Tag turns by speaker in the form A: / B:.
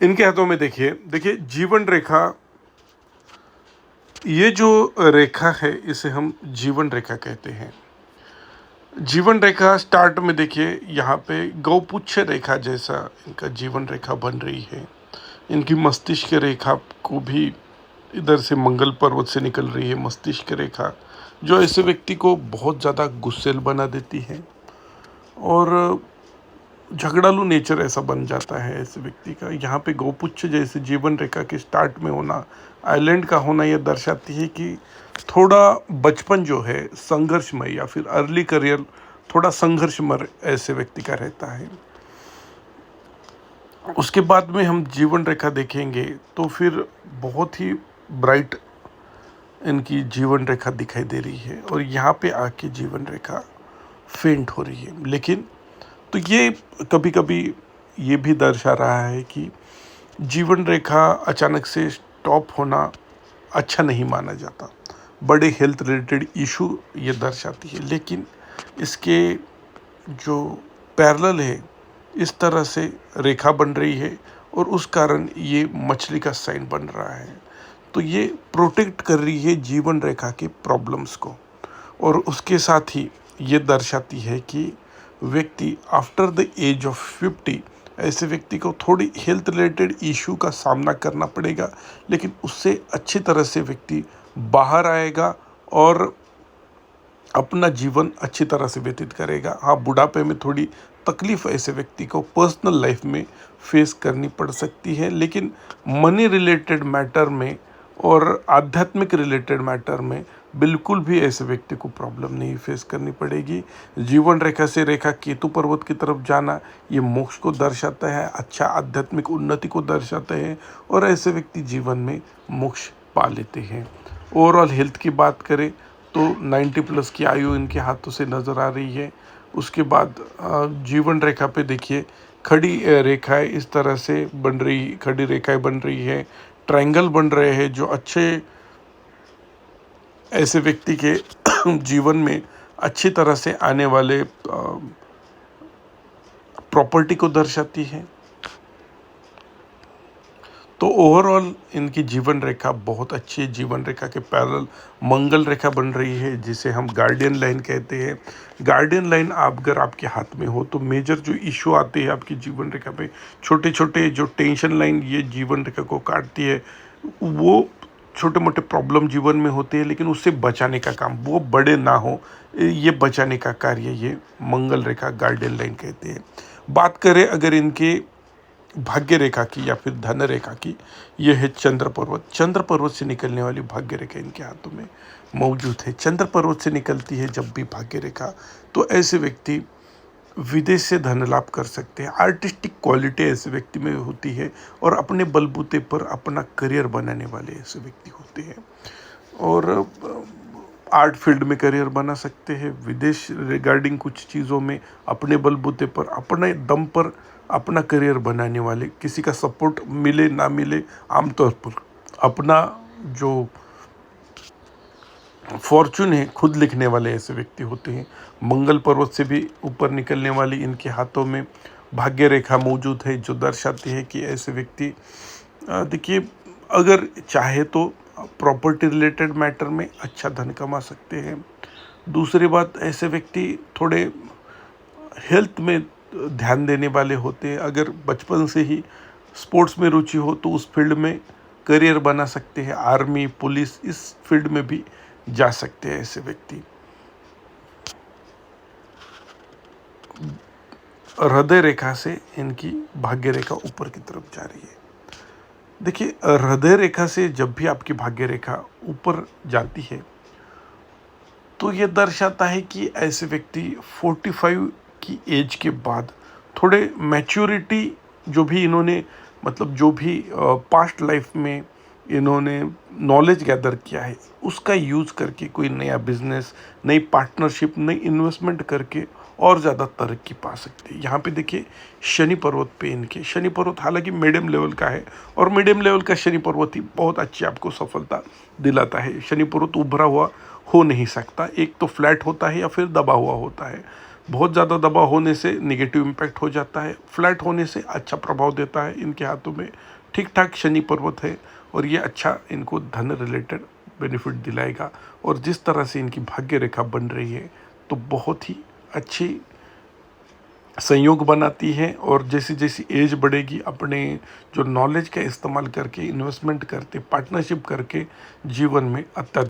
A: इनके हाथों में देखिए देखिए जीवन रेखा, ये जो रेखा है इसे हम जीवन रेखा कहते हैं। जीवन रेखा स्टार्ट में देखिए यहाँ पे गौपुच्छ रेखा जैसा इनका जीवन रेखा बन रही है। इनकी मस्तिष्क रेखा को भी इधर से मंगल पर्वत से निकल रही है मस्तिष्क रेखा, जो ऐसे व्यक्ति को बहुत ज़्यादा गुस्सैल बना देती है और झगड़ालू नेचर ऐसा बन जाता है ऐसे व्यक्ति का। यहाँ पे गौपुच्छ जैसे जीवन रेखा के स्टार्ट में होना, आइलैंड का होना, यह दर्शाती है कि थोड़ा बचपन जो है संघर्षमय या फिर अर्ली करियर थोड़ा संघर्षमय ऐसे व्यक्ति का रहता है। उसके बाद में हम जीवन रेखा देखेंगे तो फिर बहुत ही ब्राइट इनकी जीवन रेखा दिखाई दे रही है और यहाँ पे आके जीवन रेखा फेंट हो रही है। लेकिन तो ये कभी कभी ये भी दर्शा रहा है कि जीवन रेखा अचानक से स्टॉप होना अच्छा नहीं माना जाता, बड़े हेल्थ रिलेटेड इशू ये दर्शाती है। लेकिन इसके जो पैरेलल है इस तरह से रेखा बन रही है और उस कारण ये मछली का साइन बन रहा है, तो ये प्रोटेक्ट कर रही है जीवन रेखा के प्रॉब्लम्स को। और उसके साथ ही ये दर्शाती है कि व्यक्ति आफ्टर द एज ऑफ 50 ऐसे व्यक्ति को थोड़ी हेल्थ रिलेटेड इशू का सामना करना पड़ेगा, लेकिन उससे अच्छी तरह से व्यक्ति बाहर आएगा और अपना जीवन अच्छी तरह से व्यतीत करेगा। हाँ, बुढ़ापे में थोड़ी तकलीफ ऐसे व्यक्ति को पर्सनल लाइफ में फेस करनी पड़ सकती है, लेकिन मनी रिलेटेड मैटर में और आध्यात्मिक रिलेटेड मैटर में बिल्कुल भी ऐसे व्यक्ति को प्रॉब्लम नहीं फेस करनी पड़ेगी। जीवन रेखा से रेखा केतु पर्वत की तरफ जाना ये मोक्ष को दर्शाता है, अच्छा आध्यात्मिक उन्नति को दर्शाता है और ऐसे व्यक्ति जीवन में मोक्ष पा लेते हैं। ओवरऑल हेल्थ की बात करें तो 90 प्लस की आयु इनके हाथों से नज़र आ रही है। उसके बाद जीवन रेखा पे देखिए खड़ी रेखाएं इस तरह से बन रही, खड़ी रेखाएं बन रही है, ट्रायंगल बन रहे हैं जो अच्छे ऐसे व्यक्ति के जीवन में अच्छी तरह से आने वाले प्रॉपर्टी को दर्शाती है। तो ओवरऑल इनकी जीवन रेखा बहुत अच्छी है। जीवन रेखा के पैरेलल मंगल रेखा बन रही है जिसे हम गार्डियन लाइन कहते हैं। गार्डियन लाइन आप अगर आपके हाथ में हो तो मेजर जो इशू आते हैं आपकी जीवन रेखा पे, छोटे छोटे जो टेंशन लाइन ये जीवन रेखा को काटती है, वो छोटे मोटे प्रॉब्लम जीवन में होते हैं, लेकिन उससे बचाने का काम, वो बड़े ना हो, ये बचाने का कार्य ये मंगल रेखा गार्डियन लाइन कहते हैं। बात करें अगर इनके भाग्य रेखा की या फिर धन रेखा की, यह है चंद्र पर्वत। चंद्र पर्वत से निकलने वाली भाग्य रेखा इनके हाथों में मौजूद है। चंद्र पर्वत से निकलती है जब भी भाग्य रेखा, तो ऐसे व्यक्ति विदेश से धन लाभ कर सकते हैं। आर्टिस्टिक क्वालिटी ऐसे व्यक्ति में होती है और अपने बलबूते पर अपना करियर बनाने वाले ऐसे व्यक्ति होते हैं और आर्ट फील्ड में करियर बना सकते हैं। विदेश रिगार्डिंग कुछ चीज़ों में अपने बलबूते पर अपने दम पर अपना करियर बनाने वाले, किसी का सपोर्ट मिले ना मिले, आमतौर पर अपना जो फॉर्चून है खुद लिखने वाले ऐसे व्यक्ति होते हैं। मंगल पर्वत से भी ऊपर निकलने वाली इनके हाथों में भाग्य रेखा मौजूद है जो दर्शाती है कि ऐसे व्यक्ति देखिए अगर चाहे तो प्रॉपर्टी रिलेटेड मैटर में अच्छा धन कमा सकते हैं। दूसरी बात, ऐसे व्यक्ति थोड़े हेल्थ में ध्यान देने वाले होते हैं। अगर बचपन से ही स्पोर्ट्स में रुचि हो तो उस फील्ड में करियर बना सकते हैं। आर्मी, पुलिस, इस फील्ड में भी जा सकते हैं ऐसे व्यक्ति। हृदय रेखा से इनकी भाग्य रेखा ऊपर की तरफ जा रही है। देखिए हृदय रेखा से जब भी आपकी भाग्य रेखा ऊपर जाती है तो ये दर्शाता है कि ऐसे व्यक्ति 45 की एज के बाद थोड़े मैच्योरिटी, जो भी इन्होंने मतलब जो भी पास्ट लाइफ में इन्होंने नॉलेज गैदर किया है उसका यूज़ करके कोई नया बिजनेस, नई पार्टनरशिप, नई इन्वेस्टमेंट करके और ज़्यादा तरक्की पा सकते हैं। यहाँ पे देखिए शनि पर्वत पे इनके, शनि पर्वत हालांकि मीडियम लेवल का है और मीडियम लेवल का शनि पर्वत ही बहुत अच्छी आपको सफलता दिलाता है। शनि पर्वत उभरा हुआ हो नहीं सकता, एक तो फ्लैट होता है या फिर दबा हुआ होता है। बहुत ज़्यादा दबाव होने से नेगेटिव इम्पैक्ट हो जाता है, फ्लैट होने से अच्छा प्रभाव देता है। इनके हाथों में ठीक ठाक शनि पर्वत है और ये अच्छा इनको धन रिलेटेड बेनिफिट दिलाएगा। और जिस तरह से इनकी भाग्य रेखा बन रही है तो बहुत ही अच्छी संयोग बनाती है। और जैसी जैसी एज बढ़ेगी, अपने जो नॉलेज का इस्तेमाल करके, इन्वेस्टमेंट करते, पार्टनरशिप करके जीवन में अत्याधिक